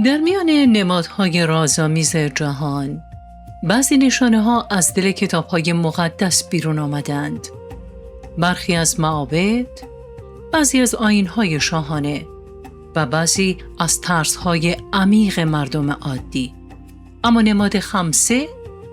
در میان نمادهای رازآمیز جهان، بعضی نشانه‌ها از دل کتاب‌های مقدس بیرون آمدند. برخی از معابد، بعضی از آیین‌های شاهانه و بعضی از ترس‌های عمیق مردم عادی. اما نماد خمسه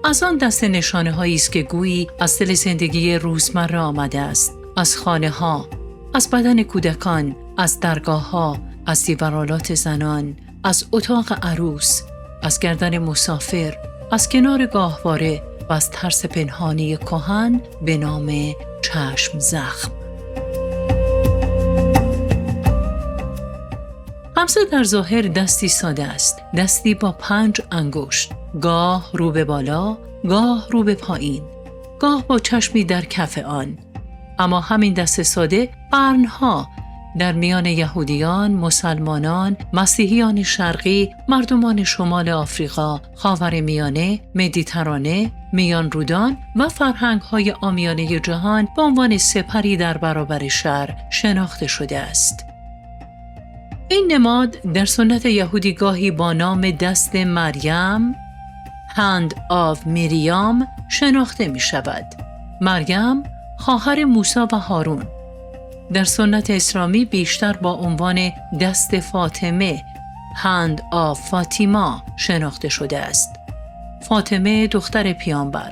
از آن دست نشانه‌هایی است که گویی از دل زندگی روزمره آمده است، از خانه‌ها، از بدن کودکان، از درگاه‌ها، از دیوارالات زنان، از اتاق عروس، از گردن مسافر، از کنار گاهواره و از ترس پنهانی کهن به نام چشم زخم. خمسه در ظاهر دستی ساده است، دستی با 5 انگشت، گاه رو به بالا، گاه رو به پایین، گاه با چشمی در کف آن. اما همین دست ساده قرنها در میان یهودیان، مسلمانان، مسیحیان شرقی، مردمان شمال آفریقا، خاورمیانه، مدیترانه، میان رودان و فرهنگ‌های عامیانه جهان به عنوان سپری در برابر شر شناخته شده است. این نماد در سنت یهودی گاهی با نام دست مریم، Hand of Miriam شناخته می شود. مریم خواهر موسی و هارون. در سنت اسلامی بیشتر با عنوان دست فاطمه Hand of فاطیما شناخته شده است. فاطمه دختر پیامبر.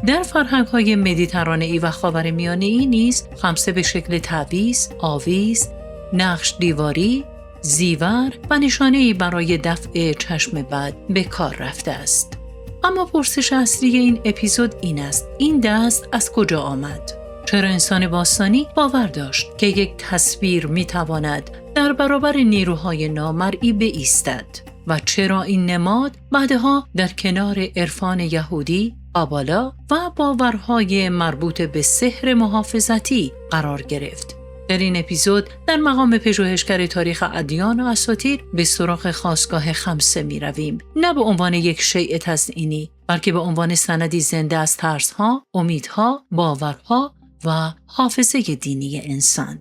در فرهنگ‌های مدیترانه‌ای و خاورمیانه‌ای نیز خمسه به شکل تعویض، آویز، نقش دیواری، زیور و نشانه‌ای برای دفع چشم بد به کار رفته است. اما پرسش اصلی این اپیزود این است: این دست از کجا آمد؟ چرا انسان باستانی باور داشت که یک تصویر میتواند در برابر نیروهای نامرئی بایستد؟ و چرا این نماد بعدها در کنار عرفان یهودی، قبالا و باورهای مربوط به سحر محافظتی قرار گرفت؟ در این اپیزود در مقام پژوهشگر تاریخ ادیان و اساطیر به سراغ خاستگاه خمسه می رویم، نه به عنوان یک شیء تزئینی، بلکه به عنوان سندی زنده از ترس‌ها، امیدها، باورها و حافظه دینی انسان.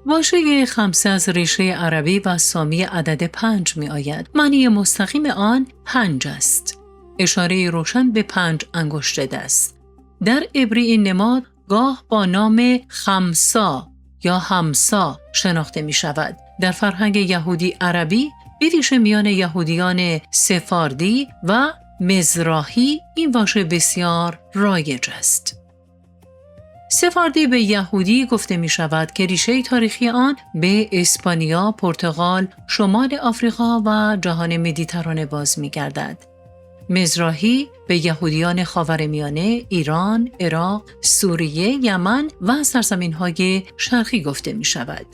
واژه خمسه از ریشه عربی و سامی عدد 5 می آید. معنی مستقیم آن 5 است. اشاره روشن به 5 انگشت دست. در عبری این نماد گاه با نام خمسا یا همسا شناخته می شود. در فرهنگ یهودی عربی به ویژه میان یهودیان سفاردی و مزراحی این واژه بسیار رایج است. سفاردی به یهودی گفته می شود که ریشه تاریخی آن به اسپانیا، پرتغال، شمال آفریقا و جهان مدیترانه باز می گردد. مزراحی به یهودیان خاورمیانه، ایران، عراق، سوریه، یمن و سرزمین‌های شرقی گفته می شود.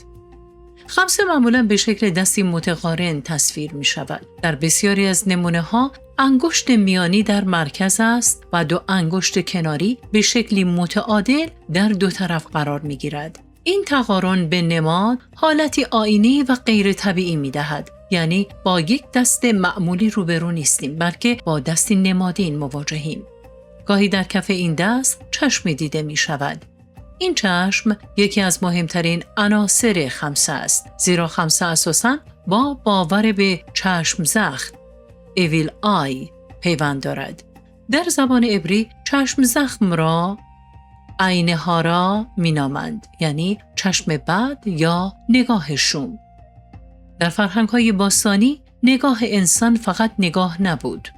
خمسه معمولاً به شکل دستی متقارن تصویر می شود. در بسیاری از نمونه‌ها انگشت میانی در مرکز است و 2 انگشت کناری به شکلی متعادل در 2 طرف قرار می گیرد. این تقارن به نماد حالتی آیینی و غیر طبیعی می دهد. یعنی با یک دست معمولی روبرو نیستیم، بلکه با دستی نمادین مواجهیم. گاهی در کف این دست چشمی دیده می شود. این چشم یکی از مهمترین عناصر خمسه است، زیرا خمسه اساساً با باور به چشم زخم Evil Eye پیوند دارد. در زبان عبری چشم زخم را عین هارا می نامند، یعنی چشم بد یا نگاه شوم. در فرهنگ‌های باستانی نگاه انسان فقط نگاه نبود.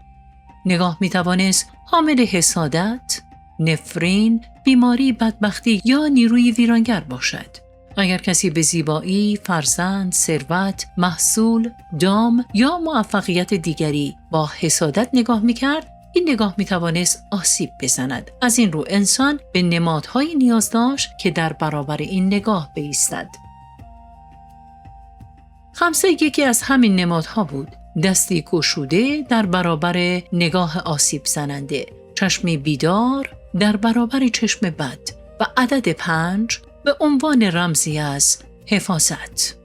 نگاه می توانست حامل حسادت، نفرین، بیماری، بدبختی یا نیروی ویرانگر باشد. اگر کسی به زیبایی، فرزند، ثروت، محصول، دام یا موفقیت دیگری با حسادت نگاه می‌کرد، این نگاه می‌توانست آسیب بزند. از این رو انسان به نمادهایی نیاز داشت که در برابر این نگاه بایستد. خمسه یکی از همین نمادها بود. دستی گشوده در برابر نگاه آسیب زننده، چشمی بیدار در برابر چشم بد و عدد 5 به عنوان رمزی از حفاظت.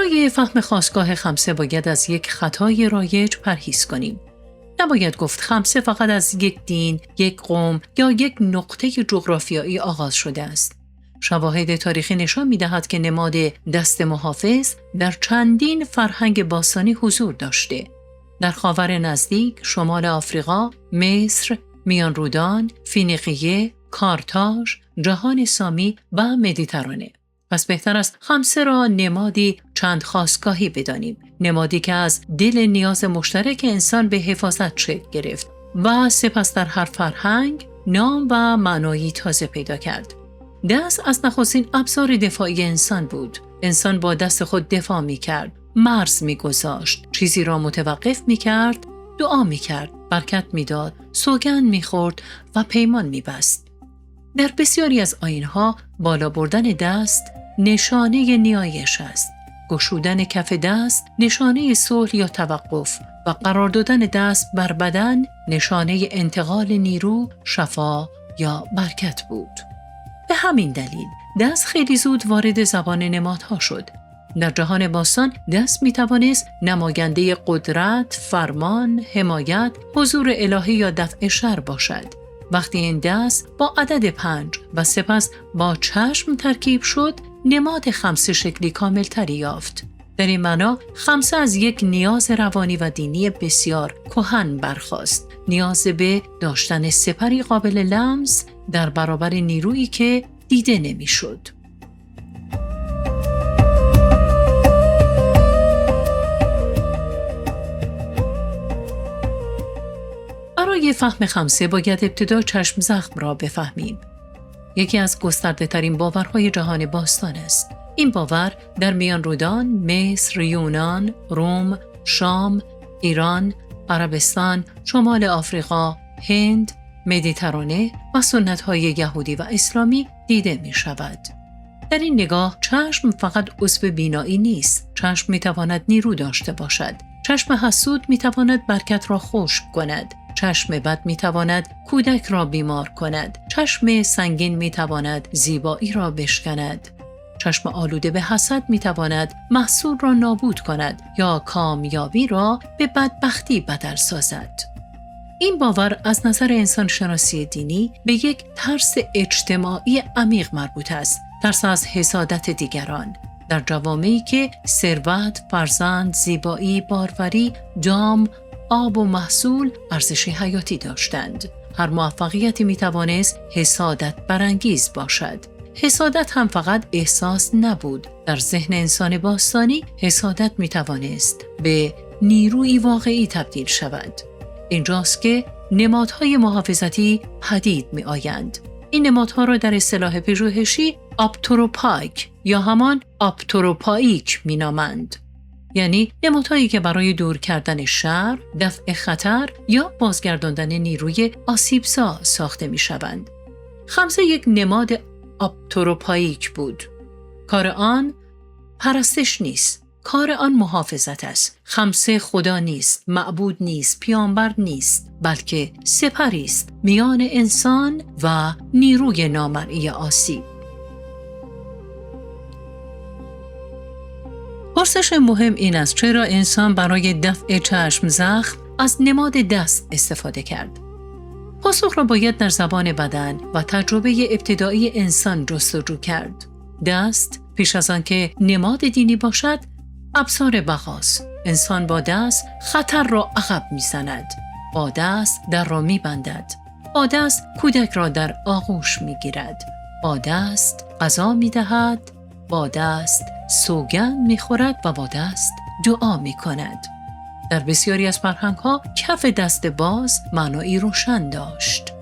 برای فهم خاستگاه خمسه باید از یک خطای رایج پرهیز کنیم. نباید گفت خمسه فقط از یک دین، یک قوم یا یک نقطه جغرافیایی آغاز شده است. شواهد تاریخی نشان می‌دهد که نماد دست محافظ در چندین فرهنگ باستانی حضور داشته. در خاور نزدیک، شمال آفریقا، مصر، میان رودان، فینیقیه، کارتاژ، جهان سامی و مدیترانه. پس بهتر است خمسه را نمادی چند خاستگاهی بدانیم، نمادی که از دل نیاز مشترک انسان به حفاظت شکل گرفت و سپس در هر فرهنگ نام و معنایی تازه پیدا کرد. دست از نخستین ابزار دفاعی انسان بود. انسان با دست خود دفاع می کرد، مرز می گذاشت، چیزی را متوقف می کرد، دعا می کرد، برکت می داد، سوگند می خورد و پیمان می بست. در بسیاری از آیین‌ها بالا بردن دست نشانه نیایش است. گشودن کف دست نشانه صلح یا توقف و قرار دادن دست بر بدن نشانه انتقال نیرو، شفا یا برکت بود. به همین دلیل دست خیلی زود وارد زبان نمادها شد. در جهان باستان دست می توانست نماینده قدرت، فرمان، حمایت، حضور الهی یا دفع شر باشد. وقتی این دست با عدد 5 و سپس با چشم ترکیب شد، نماد خمسه شکلی کاملتری یافت. در این معنا خمسه از یک نیاز روانی و دینی بسیار کهن برخاست. نیاز به داشتن سپری قابل لمس در برابر نیرویی که دیده نمی‌شد. برای فهم خمسه باید ابتدا چشم زخم را بفهمیم. یکی از گسترده ترین باورهای جهان باستان است. این باور در میان رودان، مصر، یونان، روم، شام، ایران، عربستان، شمال آفریقا، هند، مدیترانه و سنت‌های یهودی و اسلامی دیده می شود. در این نگاه چشم فقط عضو بینایی نیست. چشم می تواند نیرو داشته باشد. چشم حسود می تواند برکت را خشک کند. چشم بد می تواند کودک را بیمار کند. چشم سنگین می تواند زیبایی را بشکند. چشم آلوده به حسد می تواند محصول را نابود کند یا کامیابی را به بدبختی بدل سازد. این باور از نظر انسان شناسی دینی به یک ترس اجتماعی عمیق مربوط است. ترس از حسادت دیگران. در جوامعی که ثروت، فرزند، زیبایی، باروری، دام، آب و محصول ارزش حیاتی داشتند. هر موفقیتی می توانست حسادت برانگیز باشد. حسادت هم فقط احساس نبود. در ذهن انسان باستانی حسادت می توانست به نیروی واقعی تبدیل شود. اینجاست که نمادهای محافظتی پدید می آیند. این نمادها را در اصطلاح پژوهشی آپتروپایک یا همان آپتروپاییک می نامند. یعنی نمادهایی که برای دور کردن شر، دفع خطر یا بازگرداندن نیروی آسیبزا ساخته می شوند. خمسه یک نماد آپتروپاییک بود. کار آن پرستش نیست. کار آن محافظت است. خمسه خدا نیست، معبود نیست، پیامبر نیست، بلکه سپری است میان انسان و نیروی نامرئی آسیب. پرسش مهم این است چرا انسان برای دفع چشم زخم از نماد دست استفاده کرد؟ پاسخ را باید در زبان بدن و تجربه ابتدایی انسان جستجو کرد. دست پیش از آن که نماد دینی باشد ابزار بقاست. انسان با دست خطر را عقب می‌زند. با دست در را می‌بندد. با دست کودک را در آغوش می‌گیرد. با دست غذا می‌دهد. با دست سوگند می‌خورد و با دست دعا می‌کند. در بسیاری از فرهنگ‌ها کف دست باز معنایی روشن داشت.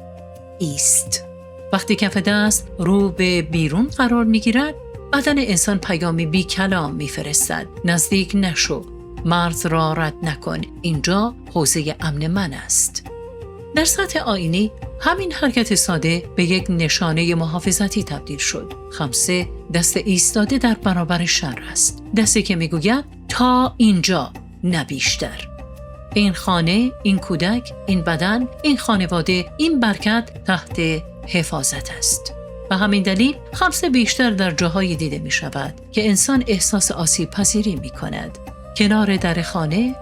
ایست. وقتی کف دست رو به بیرون قرار می‌گیرد، بدن انسان پیامی بی کلام می‌فرستد. نزدیک نشو. مرز را رد نکن. اینجا حوزه امن من است. در سطح آیینی همین حرکت ساده به یک نشانه محافظتی تبدیل شد. خمسه دست ایستاده در برابر شر است. دستی که میگوید تا اینجا نه بیشتر. این خانه، این کودک، این بدن، این خانواده، این برکت تحت حفاظت است. به همین دلیل خمسه بیشتر در جاهایی دیده می شود که انسان احساس آسیب پذیری می کند. کنار در خانه،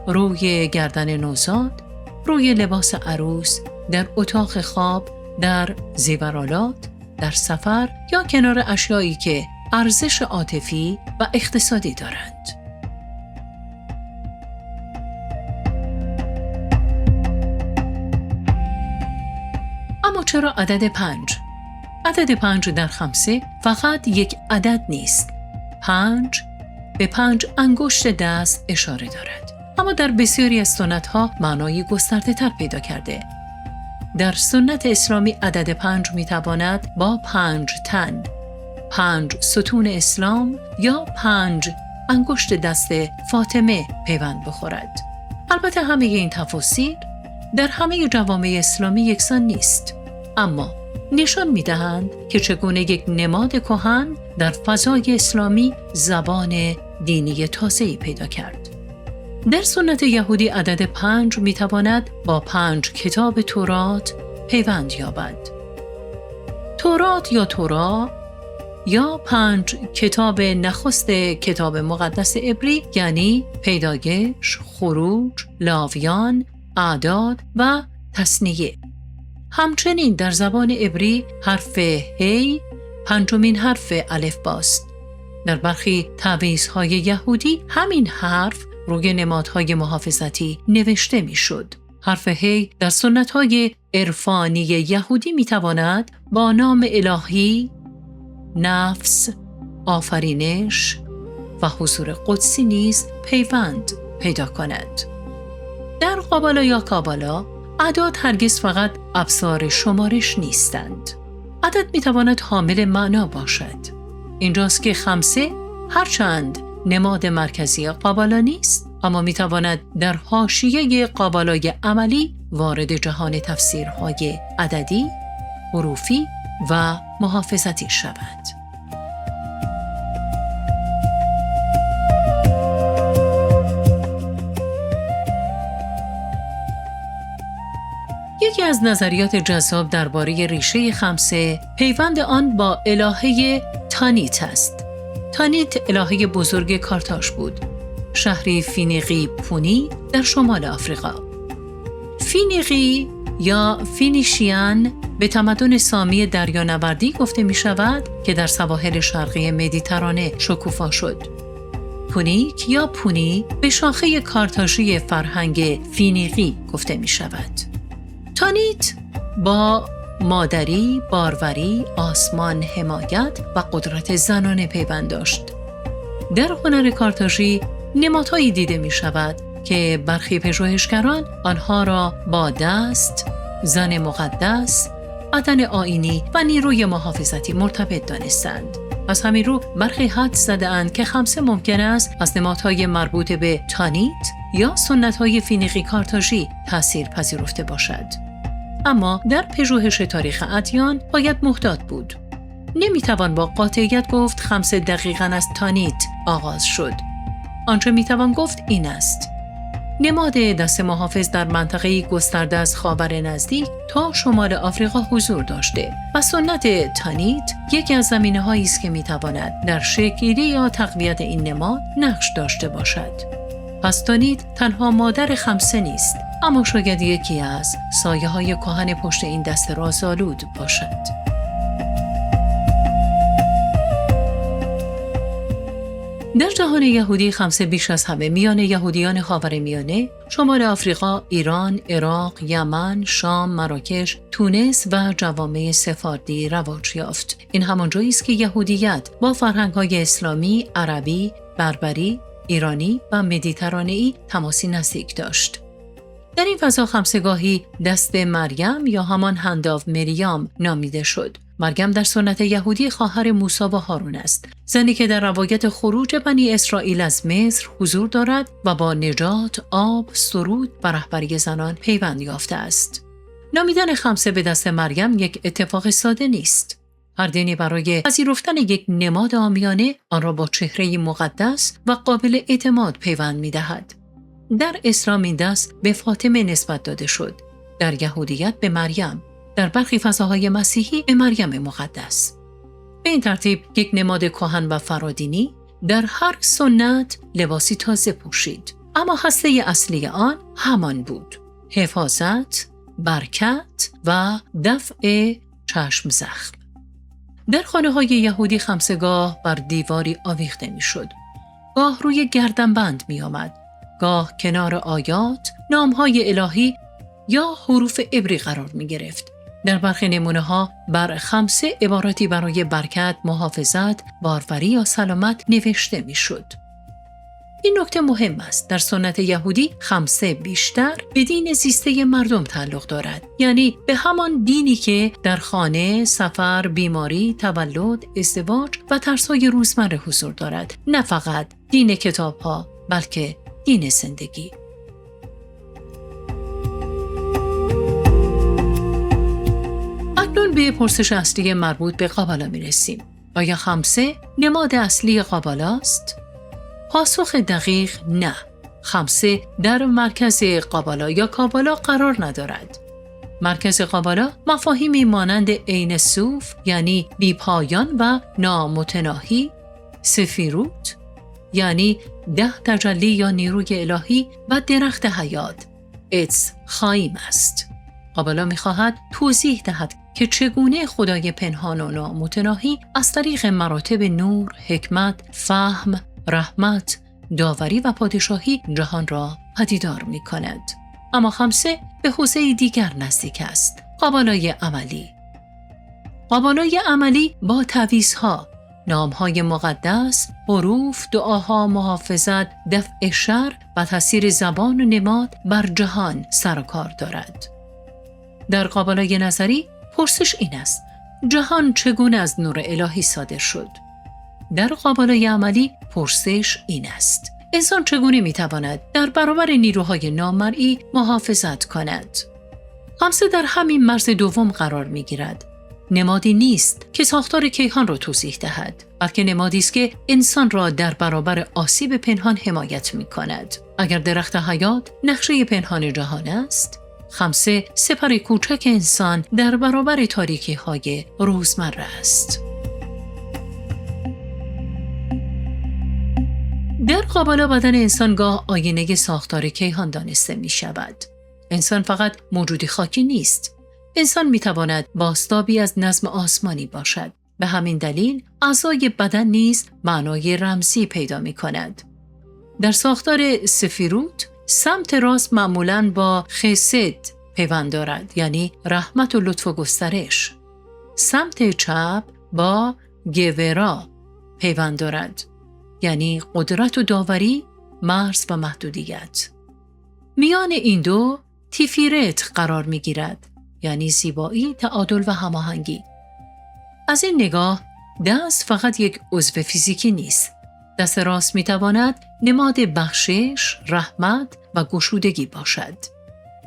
روی گردن نوزاد، روی لباس عروس، در اتاق خواب، در زیورآلات، در سفر یا کنار اشیایی که ارزش عاطفی و اقتصادی دارند. اما چرا عدد 5؟ عدد 5 در خمسه فقط یک عدد نیست. 5 به 5 انگشت دست اشاره دارد. اما در بسیاری از سنت‌ها معنای گسترده تر پیدا کرده. در سنت اسلامی عدد 5 میتواند با 5 تن، 5 ستون اسلام یا 5 انگشت دست فاطمه پیوند بخورد. البته همه این تفاسیر در همه جوامع اسلامی یکسان نیست، اما نشان می‌دهند که چگونه یک نماد کهن در فضای اسلامی زبان دینی تازه‌ای پیدا کرد. در سنت یهودی عدد 5 میتواند با 5 کتاب تورات پیوند یابد. تورات یا تورا یا 5 کتاب نخست کتاب مقدس عبری یعنی پیدایش، خروج، لاویان، اعداد و تثنیه. همچنین در زبان عبری حرف هی پنجمین حرف الفباست. در برخی تعویض‌های یهودی همین حرف روی نمادهای محافظتی نوشته میشد. حرف هی در سنت‌های عرفانی یهودی میتواند با نام الهی، نفس، آفرینش و حضور قدسی نیز پیوند پیدا کند. در قابالا یا کابالا اعداد هرگز فقط ابزار شمارش نیستند. عدد میتواند حامل معنا باشد. اینجاست که خمسه هرچند نماد مرکزی قابالا نیست، اما میتواند در حاشیه قابالای عملی وارد جهان تفسیرهای عددی، حروفی و محافظتی شود. یکی از نظریات جذاب درباره ریشه خمسه پیوند آن با الهه تانیت است. تانیت الهه بزرگ کارتاژ بود، شهری فینیقی پونی در شمال آفریقا. فینیقی یا فینیشیان به تمدن سامی دریانوردی گفته می شود که در سواحل شرقی مدیترانه شکوفا شد. پونیک یا پونی به شاخه کارتاژی فرهنگ فینیقی گفته می شود. تانیت با مادری، باروری، آسمان، حمایت و قدرت زنانه پیوند داشت. در هنر کارتاژی نمادهایی دیده می شود که برخی پژوهشگران آنها را با دست، زن مقدس، بدن آیینی و نیروی محافظتی مرتبط دانستند. از همین رو برخی حدس زده‌اند که خمسه ممکن است از نمادهای مربوط به تانیت یا سنت‌های فینیقی کارتاژی تأثیر پذیرفته باشد. اما در پژوهش تاریخ ادیان باید محتاط بود. نمیتوان با قاطعیت گفت خمسه دقیقاً از تانیت آغاز شد. آنچه میتوان گفت این است: نماد دست محافظ در منطقه‌ای گسترده از خاور نزدیک تا شمال آفریقا حضور داشته و سنت تانیت یکی از زمینه‌هایی است که میتواند در شکل‌گیری یا تقویت این نماد نقش داشته باشد. پس تانیت تنها مادر خمسه نیست، اما شاید یکی از سایه‌های کهن پشت این دست رازآلود باشد. در جهان یهودی خمسه بیش از همه میان یهودیان خاورمیانه، شمال آفریقا، ایران، عراق، یمن، شام، مراکش، تونس و جوامع سفاردی رواج یافت. این همان جایی است که یهودیت با فرهنگ‌های اسلامی، عربی، بربری، ایرانی و مدیترانه‌ای تماسی نزدیک داشت. در این فضا خمسه‌گاهی دست مریم یا همان هند آف مریام نامیده شد. مریم در سنت یهودی خواهر موسی و هارون است، زنی که در روایت خروج بنی اسرائیل از مصر حضور دارد و با نجات، آب، سرود و رهبری زنان پیوند یافته است. نامیدن خمسه به دست مریم یک اتفاق ساده نیست. هر دینی برای پذیرفتن یک نماد عامیانه آن را با چهره مقدس و قابل اعتماد پیوند می‌دهد. در اسلام این دست به فاطمه نسبت داده شد، در یهودیت به مریم. در برخی فضاهای مسیحی به مریم مقدس. به این ترتیب یک نماد کهن و فرادینی در هر سنت لباسی تازه پوشید، اما هسته اصلی آن همان بود: حفاظت، برکت و دفع چشم زخم. در خانه‌های یهودی خمسه‌گاه بر دیواری آویخته می‌شد. گاه روی گردنبند می‌آمد، گاه کنار آیات، نام‌های الهی یا حروف عبری قرار می‌گرفت. در برخی نمونه‌ها بر خمسه عبارتی برای برکت، محافظت، باروری یا سلامت نوشته می‌شد. این نکته مهم است. در سنت یهودی خمسه بیشتر به دین زیسته مردم تعلق دارد، یعنی به همان دینی که در خانه، سفر، بیماری، تولد، ازدواج و ترس‌های روزمره حضور دارد، نه فقط دین کتاب‌ها بلکه دین زندگی. اکنون به پرسش اصلی مربوط به قابالا می‌رسیم. آیا خمسه نماد اصلی قابالا است؟ پاسخ دقیق نه. خمسه در مرکز قابالا یا کابالا قرار ندارد. مرکز قابالا مفاهیمی مانند عین صوف یعنی بیپایان و نامتناهی، سفیروت یعنی 10 تجلی یا نیروی الهی و درخت حیات، عץ خایم است. قابالا می‌خواهد توضیح دهد که چگونه خدای پنهان و نامتناهی از طریق مراتب نور، حکمت، فهم، رحمت، داوری و پادشاهی جهان را پدیدار می کند. اما خمسه به حوزه دیگر نزدیک است: قابالای عملی. قابالای عملی با تعویض‌ها، نام‌های مقدس، حروف، دعاها، محافظت، دفع شر و تاثیر زبان و نماد بر جهان سر و کار دارد. در قابالای نظری پرسش این است: جهان چگونه از نور الهی صادر شد؟ در قابالای عملی پرسش این است: انسان چگونه میتواند در برابر نیروهای نامرئی محافظت کند؟ خمسه در همین مرز دوم قرار میگیرد. نمادی نیست که ساختار کیهان را توضیح دهد، بلکه نمادی است که انسان را در برابر آسیب پنهان حمایت میکند. اگر درخت حیات نقشه پنهان جهان است، خمسه سپر کوچک انسان در برابر تاریکی‌های روزمره است. در قابالا بدن انسان گاه آینه ساختار کیهان دانسته می شود. انسان فقط موجودی خاکی نیست. انسان می تواند بازتابی از نظم آسمانی باشد. به همین دلیل اعضای بدن نیز معنای رمزی پیدا می کند. در ساختار سفیروت سمت راست معمولاً با خسد پیوند دارد، یعنی رحمت و لطف و گسترش. سمت چپ با گورا پیوند دارد، یعنی قدرت و داوری، مرز و محدودیت. میان این دو تیفیرت قرار می گیرد، یعنی زیبایی، تعادل و هماهنگی. از این نگاه دست فقط یک عضو فیزیکی نیست. دست راست می تواند نماد بخشش، رحمت و گشودگی باشد.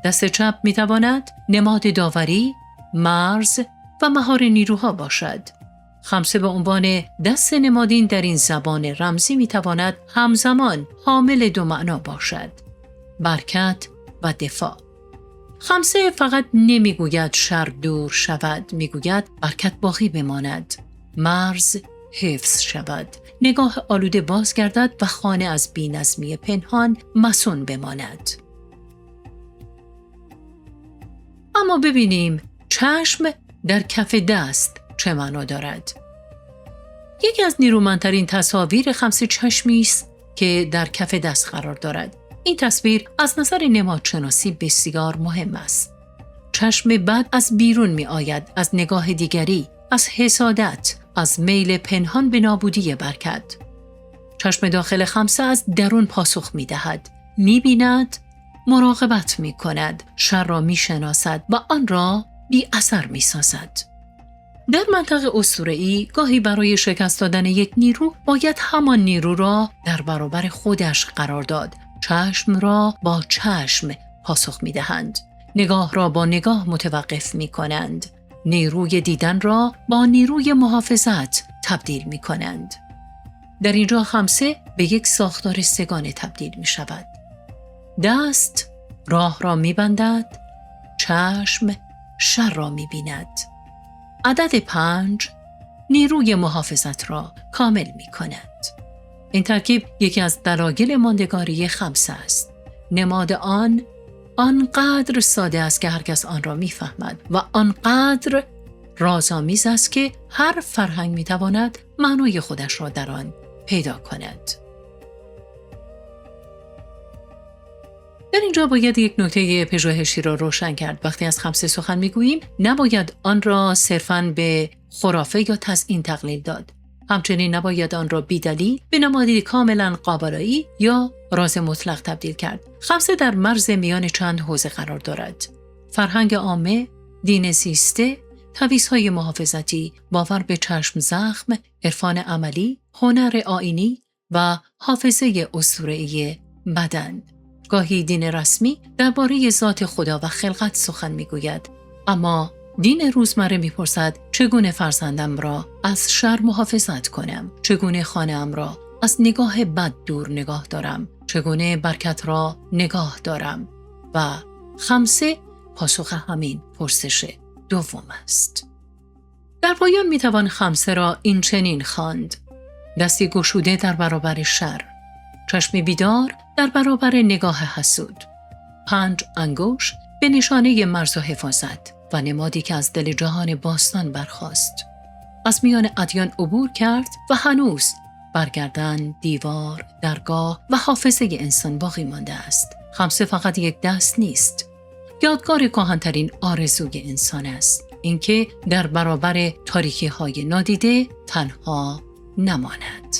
دست چپ می تواند نماد داوری، مرز و مهار نیروها باشد. خمسه به عنوان دست نمادین در این زبان رمزی می تواند همزمان حامل دو معنا باشد: برکت و دفاع. خمسه فقط نمی گوید شر دور شود، می گوید برکت باقی بماند، مرز حفظ شود، نگاه آلوده باز گردد و خانه از بی‌نظمی پنهان مصون بماند. اما ببینیم چشم در کف دست چه معنا دارد. یکی از نیرومندترین تصاویر خمسه چشمی است که در کف دست قرار دارد. این تصویر از نظر نمادشناسی بسیار مهم است. چشم بد از بیرون می آید، از نگاه دیگری، از حسادت، از میل پنهان به نابودی برکت. چشم داخل خمسه از درون پاسخ می دهد، می بیند، مراقبت می کند، شر را می شناسد و آن را بی اثر می سازد. در منطق اسطوره‌ای گاهی برای شکست دادن یک نیرو باید همان نیرو را در برابر خودش قرار داد. چشم را با چشم پاسخ می دهند. نگاه را با نگاه متوقف می کنند. نیروی دیدن را با نیروی محافظت تبدیل می کنند. در اینجا خمسه به یک ساختار سگانه تبدیل می شود. دست راه را می بندد، چشم شر را می‌بیند. عدد 5 نیروی محافظت را کامل می‌کند. این ترکیب یکی از دلایل ماندگاری خمسه است. نماد آن آنقدر ساده است که هر کس آن را می‌فهمد و آنقدر رازآمیز است که هر فرهنگ می‌تواند معنای خودش را در آن پیدا کند. در اینجا باید یک نکته پژوهشی را روشن کرد. وقتی از خمسه سخن می‌گوییم نباید آن را صرفاً به خرافه یا تزیین تقلیل داد. همچنین نباید آن را بی‌دلیل به نمادی کاملاً قابلایی یا راز مطلق تبدیل کرد. خمسه در مرز میان چند حوزه قرار دارد: فرهنگ عامه، دین زیسته، تعویض‌های محافظتی، باور به چشم زخم، عرفان عملی، هنر آیینی و حافظه اسطوره‌ای بدن. گاهی دین رسمی درباره ذات خدا و خلقت سخن می‌گوید، اما دین روزمره می‌پرسد چگونه فرزندم را از شر محافظت کنم، چگونه خانه‌ام را از نگاه بد دور نگاه دارم، چگونه برکت را نگاه دارم. و خمسه پاسخ همین پرسش دوم است. در پایان می‌توان خمسه را این چنین خواند: دستی گشوده در برابر شر، چشمی بیدار در برابر نگاه حسود، 5 انگشت به نشانه مرز و حفاظت و نمادی که از دل جهان باستان برخاست. از میان ادیان عبور کرد و هنوز برگردن، دیوار، درگاه و حافظه انسان باقی مانده است. خمسه فقط یک دست نیست. یادگار کهن‌ترین آرزوی انسان است، اینکه در برابر تاریکی‌های نادیده تنها نماند.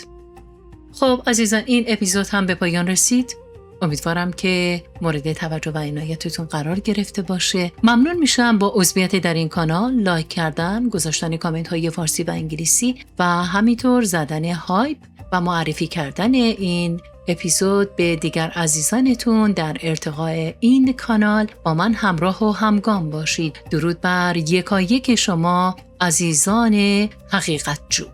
خب عزیزان، این اپیزود هم به پایان رسید. امیدوارم که مورد توجه و عنایتتون قرار گرفته باشه. ممنون میشم با عضویت در این کانال، لایک کردن، گذاشتن کامنت های فارسی و انگلیسی و همینطور زدن هایپ و معرفی کردن این اپیزود به دیگر عزیزانتون. در ارتقاء این کانال با من همراه و همگام باشید. درود بر یکایک شما عزیزان حقیقت جو.